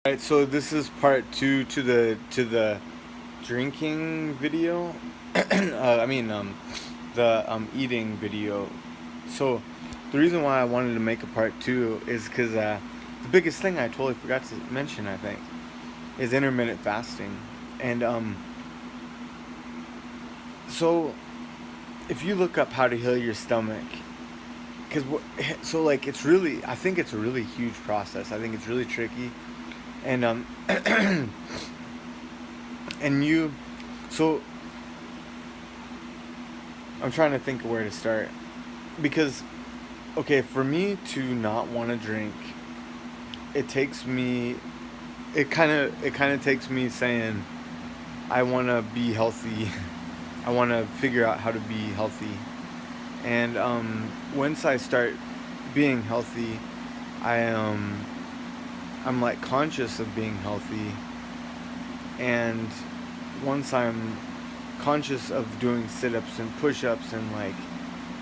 Right, so this is part two to the drinking video. The eating video. So the reason why I wanted to make a part two is because the biggest thing I totally forgot to mention, I think, is intermittent fasting. And so if you look up how to heal your stomach, because so like it's really, I think it's a really huge process. I think it's really tricky, and and you, so I'm trying to think of where to start, because okay, for me to not want to drink, it takes me, it kind of takes me saying I want to be healthy. I want to figure out how to be healthy, and once I start being healthy, I I'm like conscious of being healthy, and once I'm conscious of doing sit-ups and push-ups and like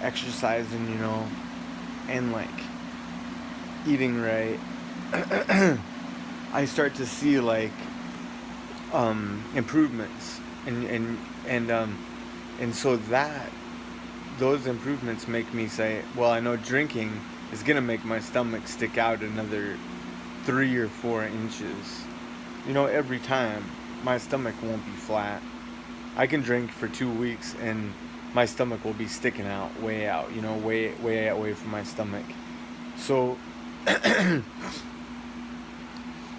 exercising, and like eating right, I start to see like improvements, and so that those improvements make me say, well, I know drinking is gonna make my stomach stick out another 3 or 4 inches. Every time my stomach won't be flat. I can drink for 2 weeks and my stomach will be sticking out, way out, way away from my stomach. So,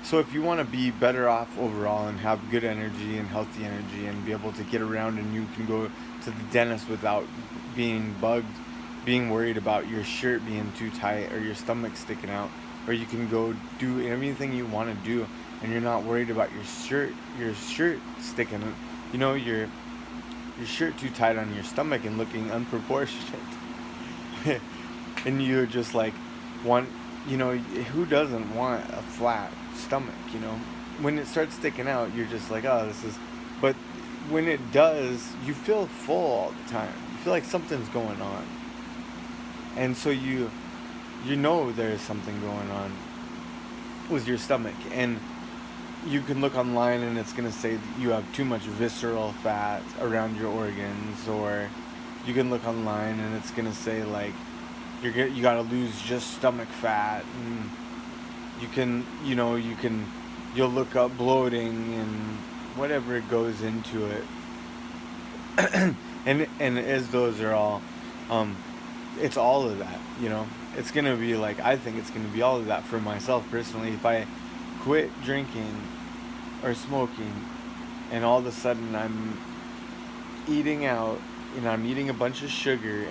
so if you want to be better off overall and have good energy and healthy energy and be able to get around, and you can go to the dentist without being bugged, being worried about your shirt being too tight or your stomach sticking out, or you can go do everything you want to do and you're not worried about your shirt sticking, your shirt too tight on your stomach and looking unproportionate. And you just like want, who doesn't want a flat stomach? When it starts sticking out, you're just like, oh, this is, but when it does, you feel full all the time. You feel like something's going on, and so you know there's something going on with your stomach. And you can look online and it's going to say that you have too much visceral fat around your organs, or you can look online and it's going to say like you got to lose just stomach fat, and you'll look up bloating and whatever goes into it. And as those are all, it's all of that. It's gonna be like, I think it's gonna be all of that for myself personally. If I quit drinking or smoking, and all of a sudden I'm eating out, and I'm eating a bunch of sugar,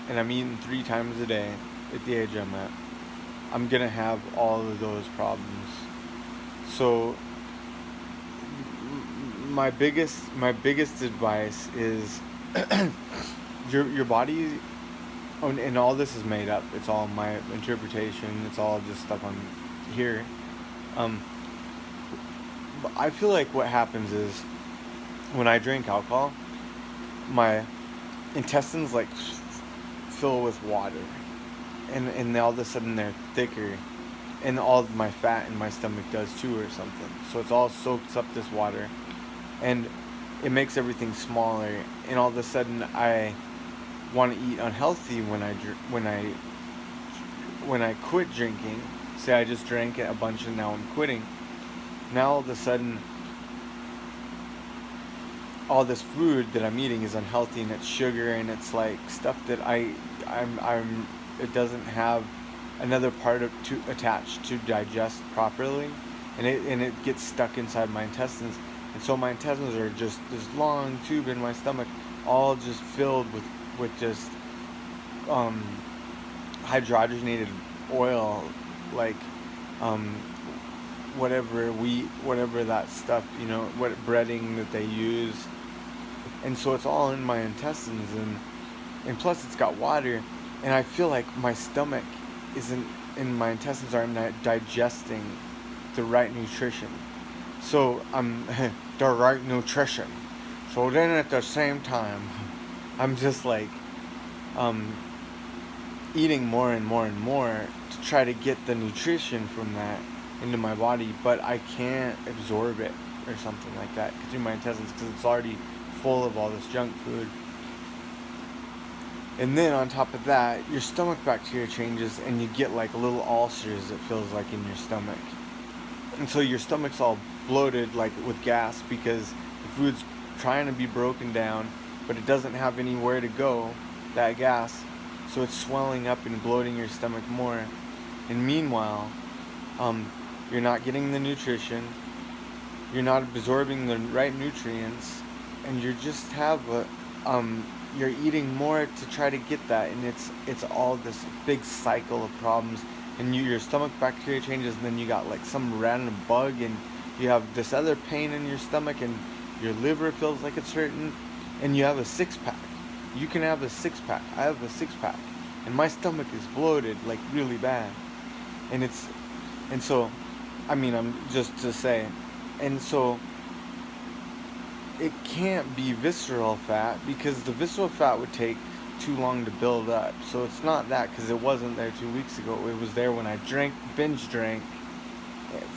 and I'm eating 3 times a day at the age I'm at, I'm gonna have all of those problems. So my biggest advice is your body, and all this is made up. It's all my interpretation. It's all just stuff I'm here. Um, but I feel like what happens is when I drink alcohol, my intestines like fill with water, and all of a sudden they're thicker, and all of my fat in my stomach does too, or something. So it's all soaks up this water, and it makes everything smaller. And all of a sudden I want to eat unhealthy when I quit drinking. Say I just drank a bunch and now I'm quitting. Now all of a sudden all this food that I'm eating is unhealthy, and it's sugar, and it's like stuff that I'm it doesn't have another part of to attach to digest properly, and it gets stuck inside my intestines. And so my intestines are just this long tube in my stomach, all just filled with just um hydrogenated oil, like um whatever that stuff, what breading that they use. And so it's all in my intestines, and plus it's got water, and I feel like my stomach isn't, and my intestines aren't digesting the right nutrition. So I'm the right nutrition. So then at the same time, I'm just like um, eating more and more and more to try to get the nutrition from that. into my body, but I can't absorb it or something like that through my intestines because it's already full of all this junk food. And then on top of that, your stomach bacteria changes and you get like little ulcers, it feels like, in your stomach. And so your stomach's all bloated, like with gas, because the food's trying to be broken down, but it doesn't have anywhere to go, that gas. So it's swelling up and bloating your stomach more. And meanwhile, you're not getting the nutrition, you're not absorbing the right nutrients, and you just have you're eating more to try to get that, and it's all this big cycle of problems. And your stomach bacteria changes, and then you got like some random bug, and you have this other pain in your stomach, and your liver feels like it's hurting, and you have a six-pack. You can have a six-pack. I have a six-pack, and my stomach is bloated like really bad. And so, I mean, I'm just to say, and so it can't be visceral fat because the visceral fat would take too long to build up. So it's not that, because it wasn't there 2 weeks ago. It was there when I binge drank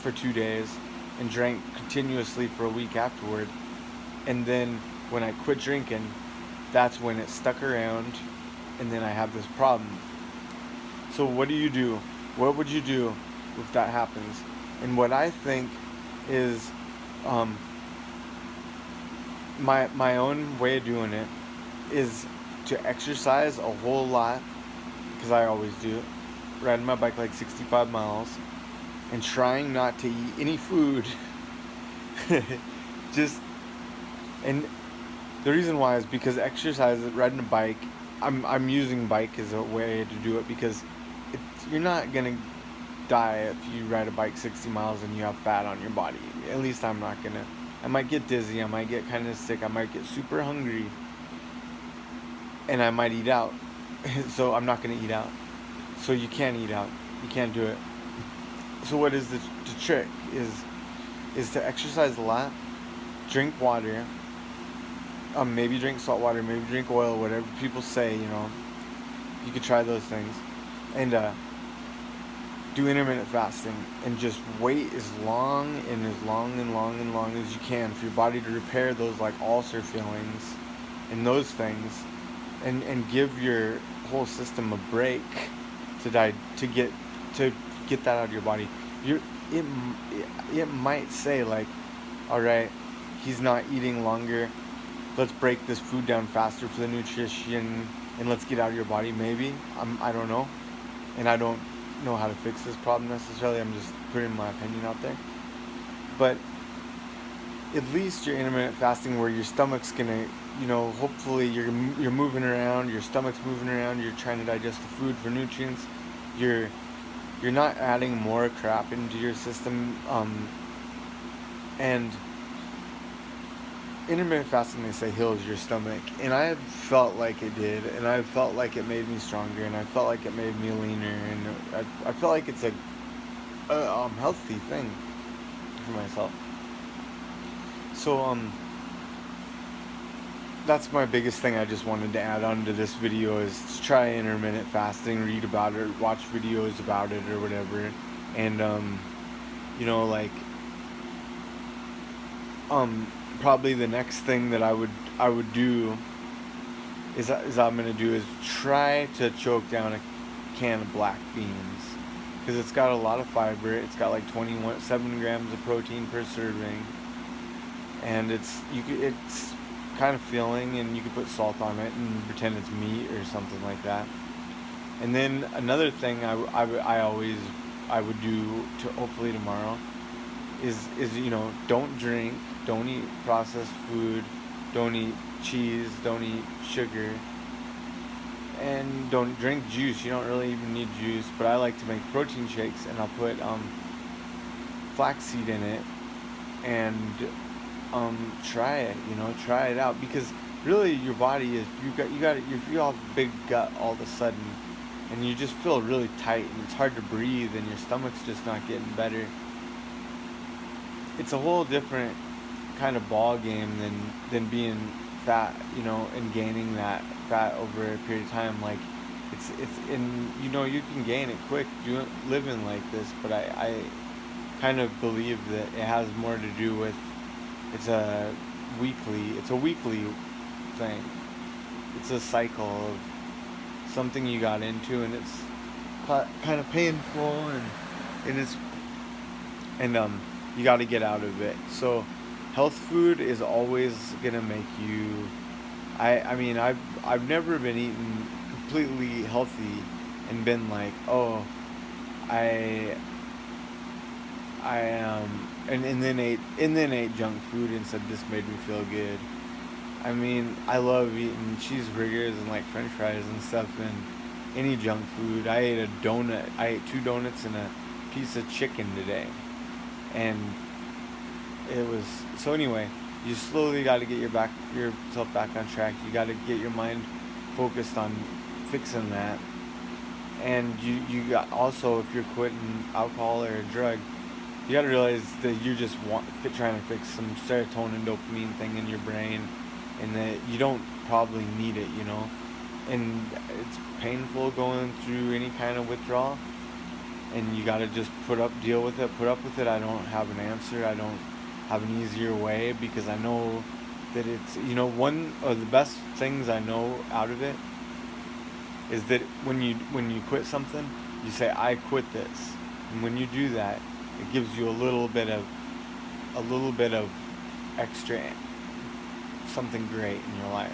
for 2 days and drank continuously for a week afterward. And then when I quit drinking, that's when it stuck around, and then I have this problem. So what do you do? What would you do if that happens? And what I think is my own way of doing it is to exercise a whole lot, because I always do, riding my bike like 65 miles, and trying not to eat any food. Just, and the reason why is because exercise, riding a bike, I'm using bike as a way to do it, because you're not gonna die if you ride a bike 60 miles and you have fat on your body. At least I'm not gonna. I might get dizzy, I might get kind of sick, I might get super hungry, and I might eat out. So I'm not gonna eat out. So you can't eat out. You can't do it. So what is the trick is to exercise a lot, drink water, maybe drink salt water, maybe drink oil, whatever people say, you could try those things, and do intermittent fasting, and just wait as long as you can for your body to repair those like ulcer feelings and those things, and give your whole system a break to get that out of your body. It might say like, all right, he's not eating longer, let's break this food down faster for the nutrition, and let's get out of your body. Maybe I don't know, and I don't know how to fix this problem necessarily. I'm just putting my opinion out there. But at least you're intermittent fasting, where your stomach's gonna, hopefully you're moving around, your stomach's moving around, you're trying to digest the food for nutrients, you're not adding more crap into your system, and intermittent fasting, they say, heals your stomach, and I felt like it did, and I felt like it made me stronger, and I felt like it made me leaner, and I feel like it's a healthy thing for myself. So that's my biggest thing I just wanted to add on to this video, is to try intermittent fasting, read about it, watch videos about it or whatever, and probably the next thing that I would do is I'm gonna do is try to choke down a can of black beans, because it's got a lot of fiber. It's got like 7 grams of protein per serving, and it's kind of filling, and you can put salt on it and pretend it's meat or something like that. And then another thing I would do to hopefully tomorrow is don't drink, don't eat processed food, don't eat cheese, don't eat sugar, and don't drink juice. You don't really even need juice, but I like to make protein shakes, and I'll put flaxseed in it, and try it out, because really your body is, if you have a big gut all of a sudden, and you just feel really tight, and it's hard to breathe, and your stomach's just not getting better. It's a whole different kind of ball game than being fat, and gaining that fat over a period of time. Like you can gain it quick living like this, but kind of believe that it has more to do with it's a weekly thing. It's a cycle of something you got into, and it's kind of painful, and it's and you got to get out of it. So health food is always gonna make you. I mean I've never been eating completely healthy and been like, oh, I and then ate junk food and said this made me feel good. I mean, I love eating cheeseburgers and like French fries and stuff and any junk food. I ate a donut. I ate 2 donuts and a piece of chicken today, and it was so. Anyway, you slowly got to get yourself back on track. You got to get your mind focused on fixing that, and you got also, if you're quitting alcohol or a drug, you got to realize that you're just trying to fix some serotonin dopamine thing in your brain, and that you don't probably need it, and it's painful going through any kind of withdrawal, and you got to just put up with it. I don't have an answer. I don't have an easier way, because I know that it's, one of the best things I know out of it is that when you quit something, you say, I quit this. And when you do that, it gives you a little bit of extra something great in your life.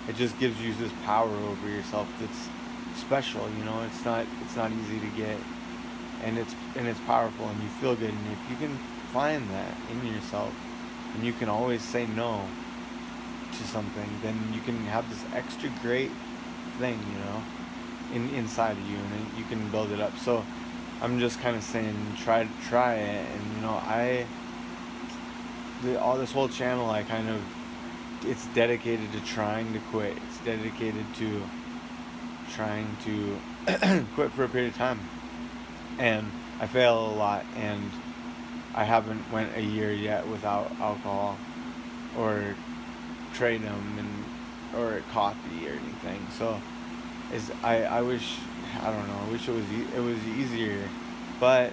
It just gives you this power over yourself that's special, it's not easy to get, and it's powerful, and you feel good. And if you can find that in yourself, and you can always say no to something, then you can have this extra great thing, inside of you, and you can build it up. So I'm just kind of saying, try it, and all this whole channel, it's dedicated to trying to quit. It's dedicated to trying to quit for a period of time, and I fail a lot, and I haven't went a year yet without alcohol or kratom or coffee or anything. So I wish, I don't know, I wish it was easier, but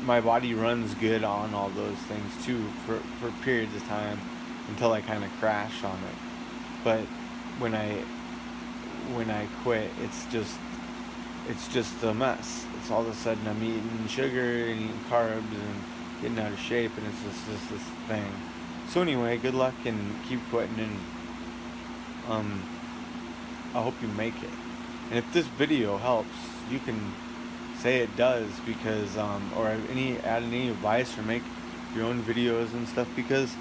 my body runs good on all those things too for periods of time, until I kind of crash on it. But when I quit, it's just a mess. It's all of a sudden I'm eating sugar and eating carbs and getting out of shape, and it's just this thing. So anyway, good luck and keep quitting, and I hope you make it. And if this video helps, you can say it does, because or add any advice or make your own videos and stuff, because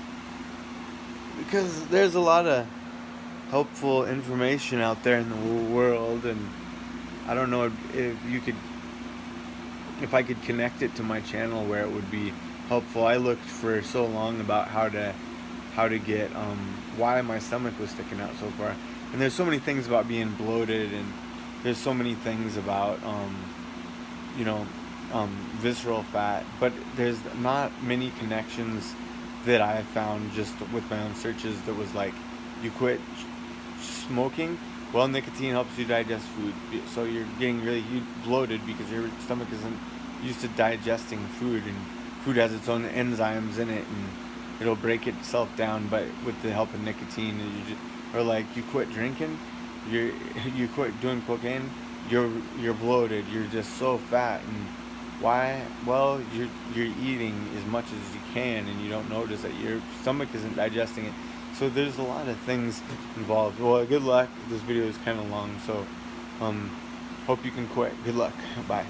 there's a lot of helpful information out there in the world, and I don't know if I could connect it to my channel where it would be helpful. I looked for so long about how to get why my stomach was sticking out so far, and there's so many things about being bloated, and there's so many things about visceral fat, but there's not many connections that I found just with my own searches that was like, you quit smoking, well, nicotine helps you digest food, so you're getting really bloated because your stomach isn't used to digesting food, and food has its own enzymes in it, and it'll break itself down, but with the help of nicotine. Or like, you quit drinking, you quit doing cocaine, you're bloated, you're just so fat. And why? Well, you're eating as much as you can, and you don't notice that your stomach isn't digesting it. So there's a lot of things involved. Well, good luck. This video is kind of long, so hope you can quit. Good luck. Bye.